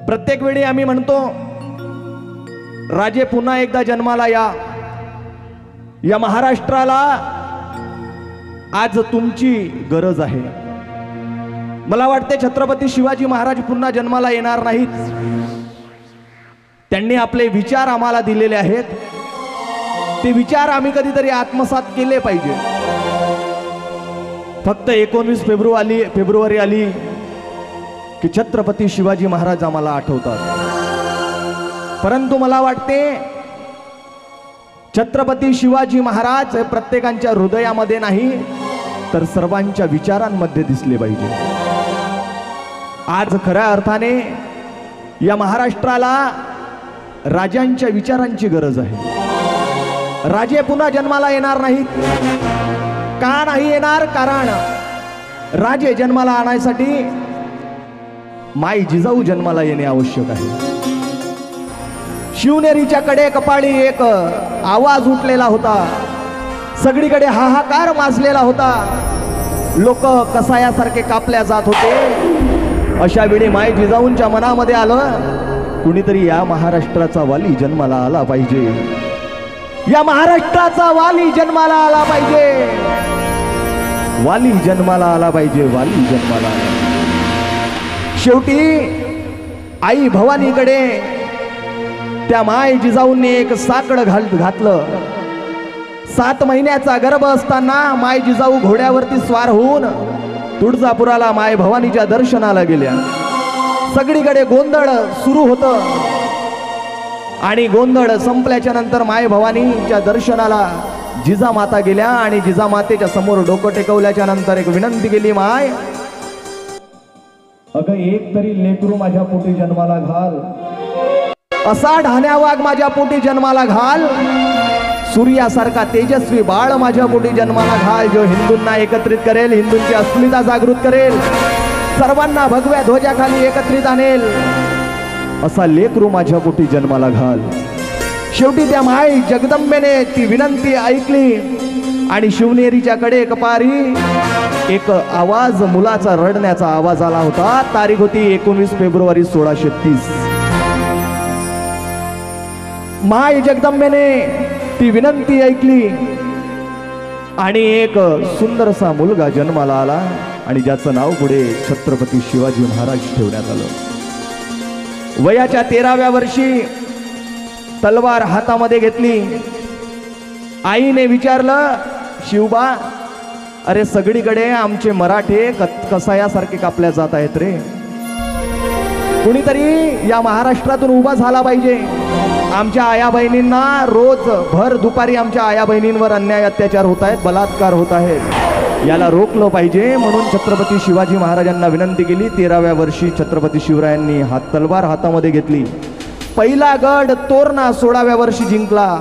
प्रत्येक वेळी आम्ही म्हणतो राजे पुन्हा एकदा जन्माला या महाराष्ट्राला आज तुमची गरज आहे। मला वाटते छत्रपती शिवाजी महाराज पुन्हा जन्माला येणार नाहीत। त्यांनी आपले विचार आम्हाला दिलेले आहेत, ते विचार आम्ही कधीतरी आत्मसात केले पाहिजे। फक्त 19 फेब्रुवारी आली की छत्रपती शिवाजी महाराज आम्हाला आठवतात। परंतु मला वाटते छत्रपती शिवाजी महाराज प्रत्येकाच्या हृदयामध्ये नाही तर सर्वांच्या विचारांमध्ये दिसले पाहिजे। आज खऱ्या अर्थाने या महाराष्ट्राला राजांच्या विचारांची गरज आहे। राजे पुन्हा जन्माला येणार नाहीत। का नाही येणार? कारण राजे जन्माला आणण्यासाठी माई जिजाऊ जन्माला येणे आवश्यक आहे। शिवनेरीच्या कडे कपाळी एक आवाज उठलेला होता, सगळीकडे हाहाकार माजलेला होता, लोक कसायासारखे कापल्या जात होते। अशा वेळी माई जिजाऊंच्या मनामध्ये आलं कुणीतरी या महाराष्ट्राचा वाली जन्माला आला पाहिजे, या महाराष्ट्राचा वाली जन्माला आला पाहिजे, वाली जन्माला आला पाहिजे, वाली जन्माला आला। शेवटी आई भवानीकडे त्या माय जिजाऊंनी एक साकड घातलं। 7 महिन्याचा गर्भ असताना माय जिजाऊ घोड्यावरती स्वार होऊन तुळजापुराला माय भवानीच्या दर्शनाला गेल्या। सगळीकडे गोंधळ सुरू होतं आणि गोंधळ संपल्याच्या नंतर माय भवानीच्या दर्शनाला जिजामाता गेल्या आणि जिजामातेच्या समोर डोकं टेकवल्याच्या नंतर एक विनंती केली, माय अगं एक तरी लेकरू माझ्या पोटी जन्माला घाल, असा ढाण्या वाघ माझ्या पोटी जन्माला घाल, सूर्यासारखा तेजस्वी बाळ माझ्या पोटी जन्माला घाल, जो हिंदूंना एकत्रित करेल, हिंदूंची अस्मिता जागृत करेल, सर्वांना भगव्या ध्वजाखाली एकत्रित आणेल, असा लेकरू माझ्या पोटी जन्माला घाल। शेवटी त्या माई जगदंबेने ती विनंती ऐकली आणि शिवनेरीच्या कडे कपारी एक आवाज, मुलाचा रडण्याचा आवाज आला होता। तारीख होती 19 फेब्रुवारी 1630। माय जगदंबेने ती विनंती ऐकली आणि एक सुंदरसा मुलगा जन्माला आला आणि ज्याचं नाव पुढे छत्रपती शिवाजी महाराज ठेवण्यात आलं। वयाच्या 13व्या वर्षी तलवार हातामध्ये घेतली। आईने विचारलं, शिवबा अरे सगळीकडे आमचे मराठे कसायासारखे कापल्या जात आहेत रे, कुणीतरी या महाराष्ट्रातून उभा झाला पाहिजे। आमच्या आया बहिणींना रोज भर दुपारी आमच्या आया बहिणींवर अन्याय अत्याचार होत आहेत, बलात्कार होत आहेत, याला रोखलं पाहिजे। म्हणून छत्रपती शिवाजी महाराजांना विनंती केली। 13व्या वर्षी छत्रपती शिवरायांनी तलवार हातामध्ये घेतली। पहिला गड तोरणा 16व्या वर्षी जिंकला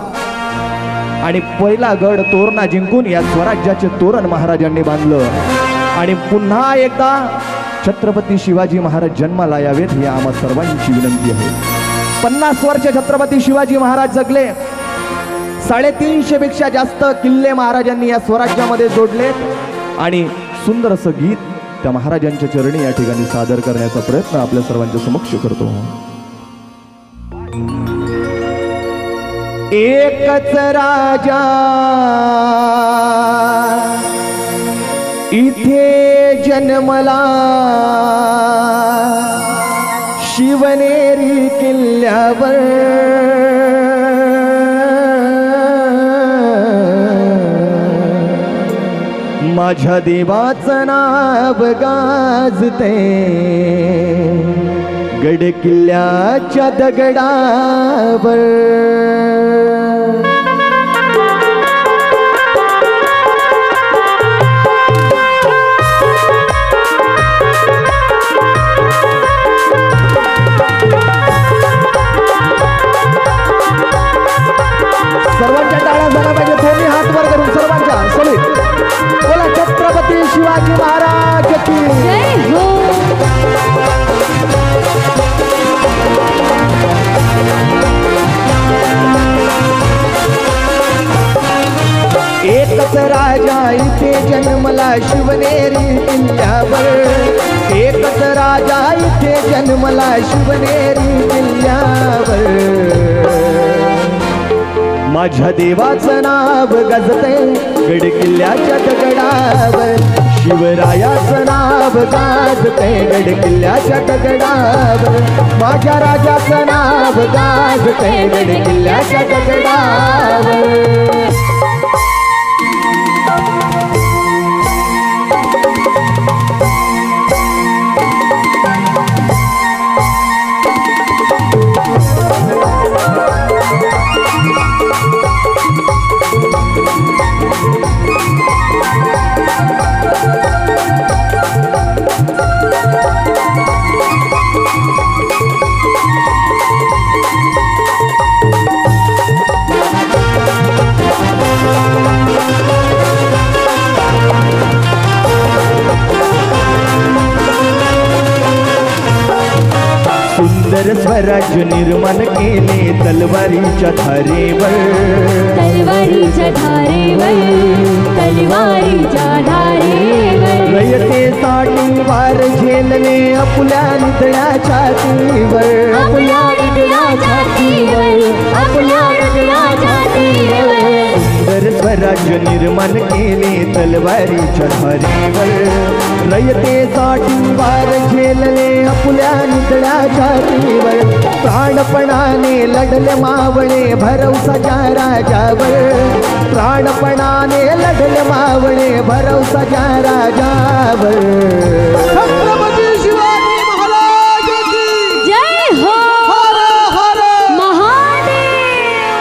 आणि पहिला गड तोरणा जिंकून या स्वराज्याचे तोरण महाराजांनी बांधलं आणि पुन्हा एकदा छत्रपती शिवाजी महाराज जन्माला यावेत ही आम्हा सर्वांची विनंती आहे। 50 वर्ष छत्रपती शिवाजी महाराज जगले। 350 पेक्षा जास्त किल्ले महाराजांनी या स्वराज्यामध्ये जोडलेत आणि सुंदर असं गीत त्या महाराजांच्या चरणी या ठिकाणी सादर करण्याचा प्रयत्न आपल्या सर्वांच्या समक्ष करतो। एकच राजा इथे जन्मला, शिवनेरी किल्ल्यावर, माझ्या देवाचं नाव गाजते गड किल्ल्याच्या दगडावर। सर्वांच्या टाळ्या झाल्या पाहिजे, दोन्ही हात वर करून सर्वांच्या सलीत बोला छत्रपती शिवाजी महाराज की जय हो। मला शिवनेरी किल्ल्यावर माझ्या देवाचं नाव गाजते गड किल्ल्याच्या दगडावर शिवरायाचं नाव गाजते गड किल्ल्याच्या दगडावर माझ्या राजाचं नाव गाजते गड किल्ल्याच्या दगडावर सुंदर स्वराज्य निर्माण केले तलवारीच्या धारेवर तलवारीच्या धारेवर तलवारीच्या धारेवर रयतेसाठी वार झेलले आपुल्या निधड्या छातीवर आपल्या हृदया छातीवर आपल्या हृदया छातीवर सुंदर स्वराज्य निर्माण केले तलवारीच्या धारेवर रयतेसाठी वार झेलले आपुल्या निधड्या छातीवर प्राणपणाने लढले मावळे भरवसाच्या राजावर प्राणपणाने लढले मावळे भरवसाच्या राजावर छत्रपती शिवाजी महाराज की जय हो हर हर महादेव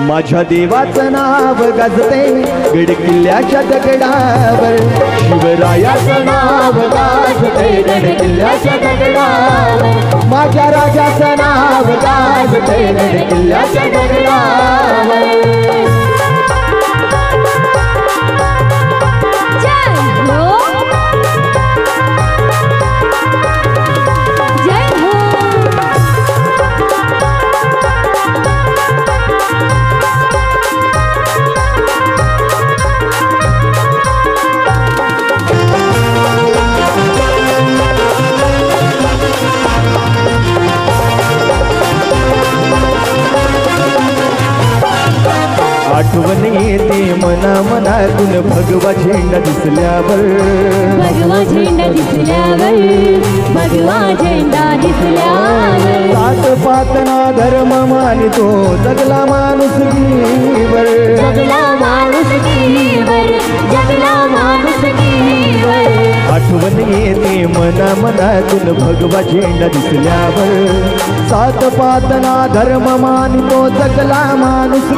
माझ्या देवाचं नाव गाजते गड किल्ल्याच्या दगडावर शिवरायाचं नाव गाजते गड किल्ल्याच्या दगडावर माझ्या राजाचं नाव गाजते गड किल्ल्याच्या दगडावर जय हो जय हो आठवण येते मना मनातून भगवा झेंडा दिसल्यावर भगवा झेंडा दिसल्यावर भगवा झेंडा दिसल्यावर सात पातना धर्म मानितो जगला माणूस वर जगला माणूस कीवर जगला माणूस कीवर आठवण येते मना मनातून भगवा झेंडा दिसल्यावर सात पातना धर्म मानितो जगला माणूस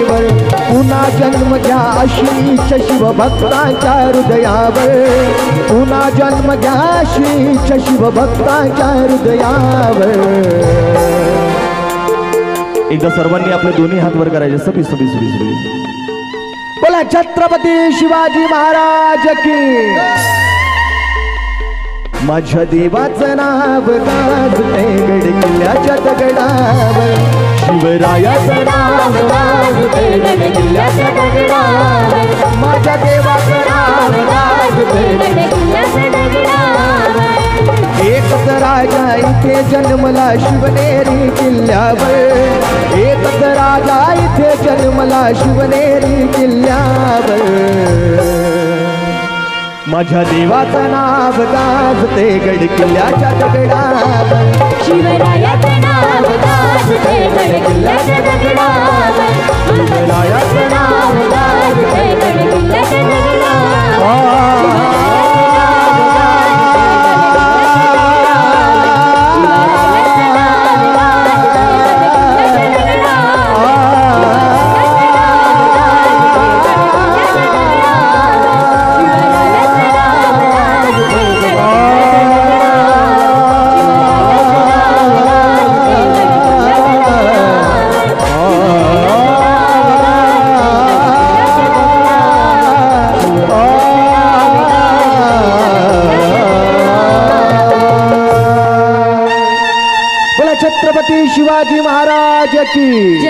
वर पुन्हा जन्म घ्या अशीच शिवभक्तांच्या हृदयावर पुन्हा जन्म घ्या अशीच शिवभक्तांच्या हृदयावर एकदा सर्वांनी आपले दोन्ही हात वर करायचे सभी सभी सभी सभी बोला छत्रपती शिवाजी महाराज की माझ्या देवाचं नाव गाजते गड किल्ल्याच्या दगडावर शिवरायाचं नाव गाजते गड किल्ल्याच्या दगडावर माझ्या देवाचं नाव गाजते गड किल्ल्याच्या दगडावर एकच राजा इथे जन्मला शिवनेरी किल्ल्यावर एकच राजा इथे जन्मला शिवनेरी किल्ल्यावर माझ्या देवाचं नाव गाजते गड किल्ल्याच्या दगडावर शिवरायाचं नाव गाजते गड किल्ल्याच्या दगडावर शिवरायाचं नाव गाजते गड किल्ल्याच्या दगडावर छत्रपती शिवाजी महाराज की